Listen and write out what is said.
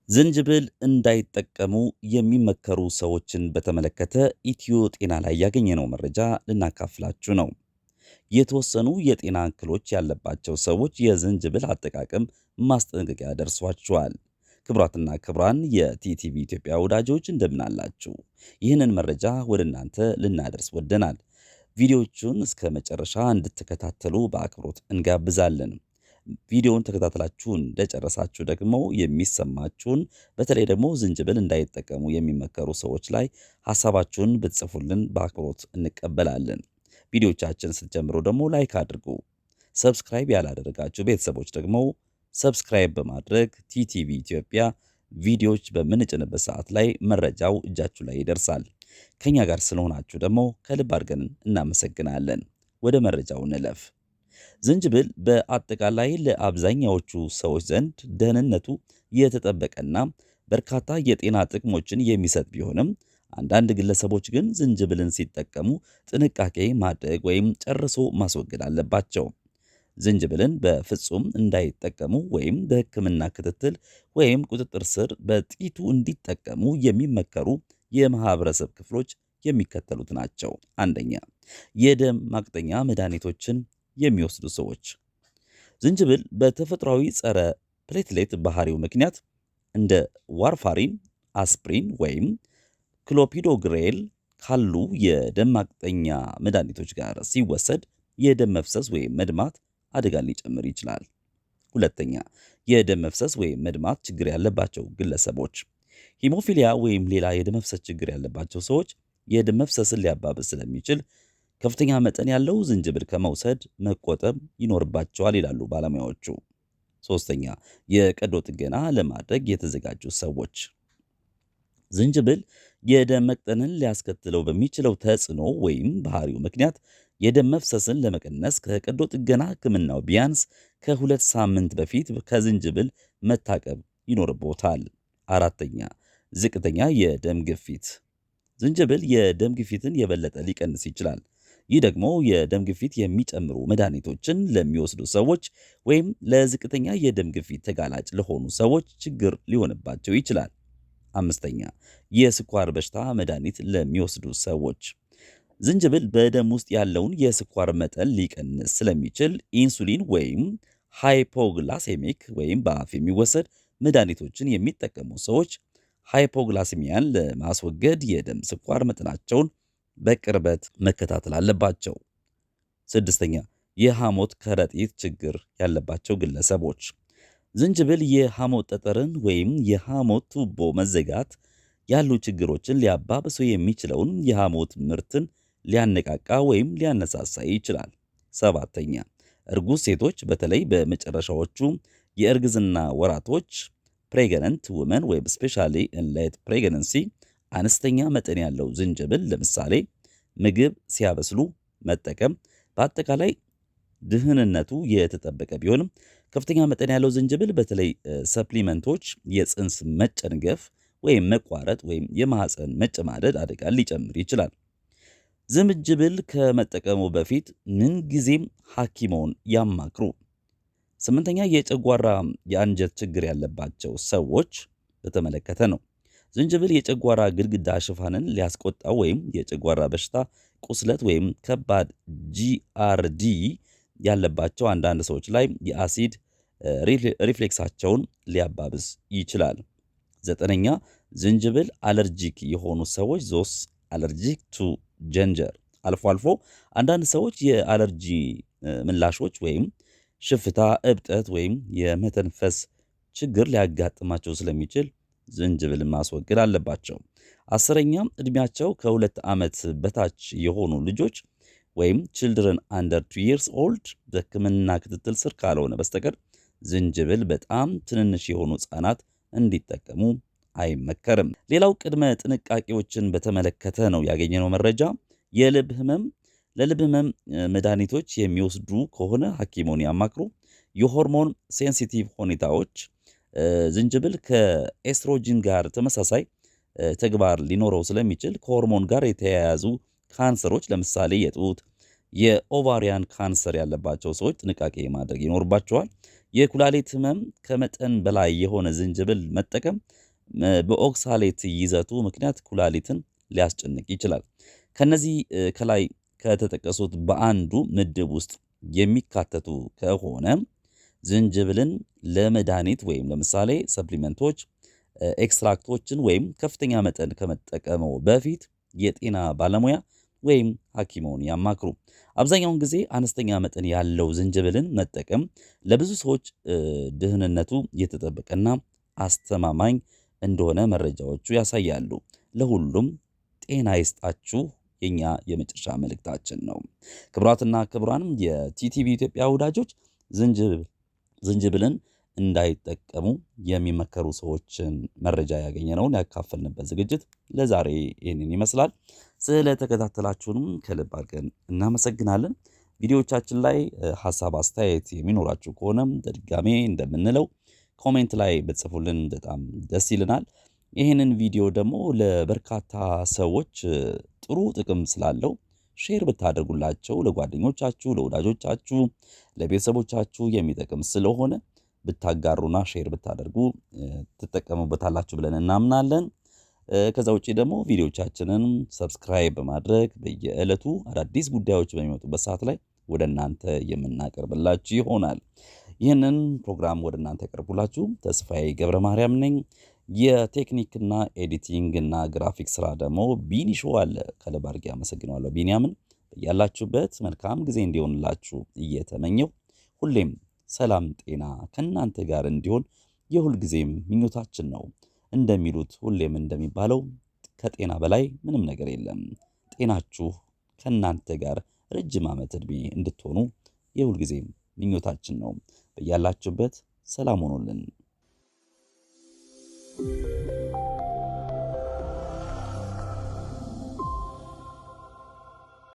ዝንጅብል እንዳይጠቀሙ የሚመከሩ ሰዎችን በተመለከተ ኢትዮ ጤና ላይ ያገኘነው መረጃ ልናካፍላችሁ ነው። የተወሰኑ የጤና እክሎች ያለባቸው ሰዎች የዝንጅብል አጠቃቀም ማስጠንቀቂያ ደርሷቸዋል። ክቡራትና ክቡራን የቲቲቪ ኢትዮጵያ ወዳጆች እንደምን አላችሁ? ይህንን መረጃ ወደ እናንተ ልናደርስ ወደናል። ቪዲዮቹን እስከ መጨረሻ እንድትከታተሉ በአክብሮት እንጋብዛለን። ቪዲዮውን ተከታትላችሁ እንደጨረሳችሁ ደግሞ የሚሰማችሁን በተለይ ደግሞ ዝንጅብል እንዳይጠቀሙ የሚመከሩ ሰዎች ላይ ሐሳባችሁን ብትጽፉልን በአክብሮት እንቀበላለን። ቪዲዮቻችን ስትጀምሩ ደግሞ ላይክ አድርጉ። ሰብስክራይብ ያላደረጋችሁ ቤተሰቦች ደግሞ ሰብስክራይብ በማድረግ ቲቲቪ ኢትዮጵያ ቪዲዮዎች በምንጭንበት ሰዓት ላይ መረጃው እጃችሁ ላይ ይደርሳል። ከኛ ጋር ስለሆናችሁ ደግሞ ከልብ አድርገን እናመሰግናለን። ወደ መረጃው እንለፍ። ዝንጅብል በአጠቃላይ ለአብዛኛዎቹ ሰዎች ዘንድ ደህንነቱ የተጠበቀና በርካታ የጤና ጥቅሞችን የሚሰጥ ቢሆንም አንዳንድ ግለሰቦች ግን ዝንጅብልን ሲጠቀሙ ጥንቃቄ ማድረግ ወይም ጨርሶ ማስወገድ አለባቸው። ዝንጅብልን በፍጹም እንዳይጠቀሙ ወይም በሕክምና ክትትል ወይም ቁጥጥር ስር በጥቂቱ እንዲጠቀሙ የሚመከሩ የማህበረሰብ ክፍሎች የሚከተሉት ናቸው። አንደኛ፣ የደም ማቅጠኛ መድኃኒቶችን የሚወስዱ ሰዎች። ዝንጅብል በተፈጥሯዊ ጸረ ፕሌትሌት ባህሪው ምክንያት እንደ ዋርፋሪን፣ አስፕሪን ወይም ክሎፒዶግሬል ካሉ የደም ማቅጠኛ መድኃኒቶች ጋር ሲወሰድ የደም መፍሰስ ወይም መድማት አደጋን ሊጨምር ይችላል። ሁለተኛ፣ የደም መፍሰስ ወይም መድማት ችግር ያለባቸው ግለሰቦች። ሂሞፊሊያ ወይም ሌላ የደም መፍሰስ ችግር ያለባቸው ሰዎች የደም መፍሰስን ሊያባብስ ስለሚችል ከፍተኛ መጠን ያለው ዝንጅብል ከመውሰድ መቆጠብ ይኖርባቸዋል ይላሉ ባለሙያዎቹ። ሶስተኛ፣ የቀዶ ጥገና ለማድረግ የተዘጋጁ ሰዎች። ዝንጅብል የደም መቅጠንን ሊያስከትለው በሚችለው ተጽዕኖ ወይም ባህሪው ምክንያት የደም መፍሰስን ለመቀነስ ከቀዶ ጥገና ሕክምናው ቢያንስ ከ2 ሳምንት በፊት ከዝንጅብል መታቀብ ይኖርቦታል። አራተኛ፣ ዝቅተኛ የደም ግፊት። ዝንጅብል የደም ግፊትን የበለጠ ሊቀንስ ይችላል። ይህ ደግሞ የደም ግፊት የሚጨምሩ መድኃኒቶችን ለሚወስዱ ሰዎች ወይም ለዝቅተኛ የደም ግፊት ተጋላጭ ለሆኑ ሰዎች ችግር ሊሆንባቸው ይችላል። አምስተኛ፣ የስኳር በሽታ መድኃኒት ለሚወስዱ ሰዎች። ዝንጅብል በደም ውስጥ ያለውን የስኳር መጠን ሊቀንስ ስለሚችል ኢንሱሊን ወይም ሃይፖግላሴሚክ ወይም በአፍ የሚወሰድ መድኃኒቶችን የሚጠቀሙ ሰዎች ሃይፖግላሲሚያን ለማስወገድ የደም ስኳር መጠናቸውን በቅርበት መከታተል አለባቸው። ስድስተኛ፣ የሐሞት ከረጢት ችግር ያለባቸው ግለሰቦች። ዝንጅብል የሐሞት ጠጠርን ወይም የሐሞት ቱቦ መዘጋት ያሉ ችግሮችን ሊያባብሱ የሚችለውን የሐሞት ምርትን ሊያነቃቃ ወይም ሊያነሳሳ ይችላል። ሰባተኛ፣ እርጉዝ ሴቶች በተለይ በመጨረሻዎቹ የእርግዝና ወራቶች ፕሬግነንት ውመን ወይም ስፔሻሊ ኢን ሌት ፕሬግነንሲ አነስተኛ መጠን ያለው ዝንጅብል ለምሳሌ ምግብ ሲያበስሉ መጠቀም። በአጠቃላይ ደህንነቱ የተጠበቀ ቢሆንም ከፍተኛ መጠን ያለው ዝንጅብል በተለይ ሰፕሊመንቶች የጽንስ መጨንገፍ ወይም መቋረጥ ወይም የማህፀን መጨማደድ አደጋን ሊጨምር ይችላል። ዝንጅብል ከመጠቀሙ በፊት ምንጊዜም ሐኪሞን ያማክሩ። ስምንተኛ፣ የጨጓራ የአንጀት ችግር ያለባቸው ሰዎች በተመለከተ ነው። ዝንጅብል የጨጓራ ግድግዳ ሽፋንን ሊያስቆጣው ወይም የጨጓራ በሽታ፣ ቁስለት ወይም ከባድ ጂአርዲ ያለባቸው አንዳንድ ሰዎች ላይ የአሲድ ሪፍሌክሳቸውን ሊያባብስ ይችላል። ዘጠነኛ፣ ዝንጅብል አለርጂክ የሆኑ ሰዎች ዞስ አለርጂክ ቱ ጀንጀር። አልፎ አልፎ አንዳንድ ሰዎች የአለርጂ ምላሾች ወይም ሽፍታ፣ እብጠት ወይም የመተንፈስ ችግር ሊያጋጥማቸው ስለሚችል ዝንጅብል ማስወገድ አለባቸው። አስረኛ፣ ዕድሜያቸው ከ2 ዓመት በታች የሆኑ ልጆች ወይም ችልድረን አንደር 2 years old በሕክምና ክትትል ስር ካልሆነ በስተቀር ዝንጅብል በጣም ትንንሽ የሆኑ ሕፃናት እንዲጠቀሙ አይመከርም። ሌላው ቅድመ ጥንቃቄዎችን በተመለከተ ነው ያገኘነው መረጃ። የልብ ህመም ለልብ ህመም መድኃኒቶች የሚወስዱ ከሆነ ሐኪሞን ያማክሩ። የሆርሞን ሴንሲቲቭ ሁኔታዎች ዝንጅብል ከኤስትሮጂን ጋር ተመሳሳይ ተግባር ሊኖረው ስለሚችል ከሆርሞን ጋር የተያያዙ ካንሰሮች ለምሳሌ የጡት የኦቫሪያን ካንሰር ያለባቸው ሰዎች ጥንቃቄ ማድረግ ይኖርባቸዋል። የኩላሊት ህመም ከመጠን በላይ የሆነ ዝንጅብል መጠቀም በኦክሳሌት ይዘቱ ምክንያት ኩላሊትን ሊያስጨንቅ ይችላል። ከነዚህ ከላይ ከተጠቀሱት በአንዱ ምድብ ውስጥ የሚካተቱ ከሆነ ዝንጅብልን ለመድኃኒት ወይም ለምሳሌ ሰፕሊመንቶች፣ ኤክስትራክቶችን ወይም ከፍተኛ መጠን ከመጠቀመው በፊት የጤና ባለሙያ ወይም ሐኪሞን ያማክሩ። አብዛኛውን ጊዜ አነስተኛ መጠን ያለው ዝንጅብልን መጠቀም ለብዙ ሰዎች ደህንነቱ የተጠበቀና አስተማማኝ እንደሆነ መረጃዎቹ ያሳያሉ። ለሁሉም ጤና ይስጣችሁ የኛ የመጨረሻ መልእክታችን ነው። ክቡራትና ክቡራን የቲቲቪ ኢትዮጵያ ወዳጆች ዝንጅብልን እንዳይጠቀሙ የሚመከሩ ሰዎችን መረጃ ያገኘነውን ያካፈልንበት ዝግጅት ለዛሬ ይህንን ይመስላል። ስለተከታተላችሁንም ከልብ አድርገን እናመሰግናለን። ቪዲዮዎቻችን ላይ ሀሳብ አስተያየት የሚኖራችሁ ከሆነም በድጋሜ እንደምንለው ኮሜንት ላይ ብትጽፉልን በጣም ደስ ይለናል። ይህንን ቪዲዮ ደግሞ ለበርካታ ሰዎች ጥሩ ጥቅም ስላለው ሼር ብታደርጉላቸው ለጓደኞቻችሁ፣ ለወዳጆቻችሁ፣ ለቤተሰቦቻችሁ የሚጠቅም ስለሆነ ብታጋሩና ሼር ብታደርጉ ትጠቀሙበታላችሁ ብለን እናምናለን። ከዛ ውጪ ደግሞ ቪዲዮቻችንን ሰብስክራይብ በማድረግ በየዕለቱ አዳዲስ ጉዳዮች በሚመጡበት ሰዓት ላይ ወደ እናንተ የምናቀርብላችሁ ይሆናል። ይህንን ፕሮግራም ወደ እናንተ ያቀርቡላችሁ ተስፋዬ ገብረ ማርያም ነኝ። የቴክኒክና ኤዲቲንግ እና ግራፊክስ ስራ ደግሞ ቢኒ ሾው አለ። ከልብ አድርጌ አመሰግናለሁ ቢኒያምን። ያላችሁበት መልካም ጊዜ እንዲሆንላችሁ እየተመኘው ሁሌም ሰላም ጤና ከእናንተ ጋር እንዲሆን የሁል ጊዜም ምኞታችን ነው። እንደሚሉት ሁሌም እንደሚባለው ከጤና በላይ ምንም ነገር የለም። ጤናችሁ ከእናንተ ጋር ረጅም ዓመት ዕድሜ እንድትሆኑ የሁል ጊዜም ምኞታችን ነው። በያላችሁበት ሰላም ሆኖልን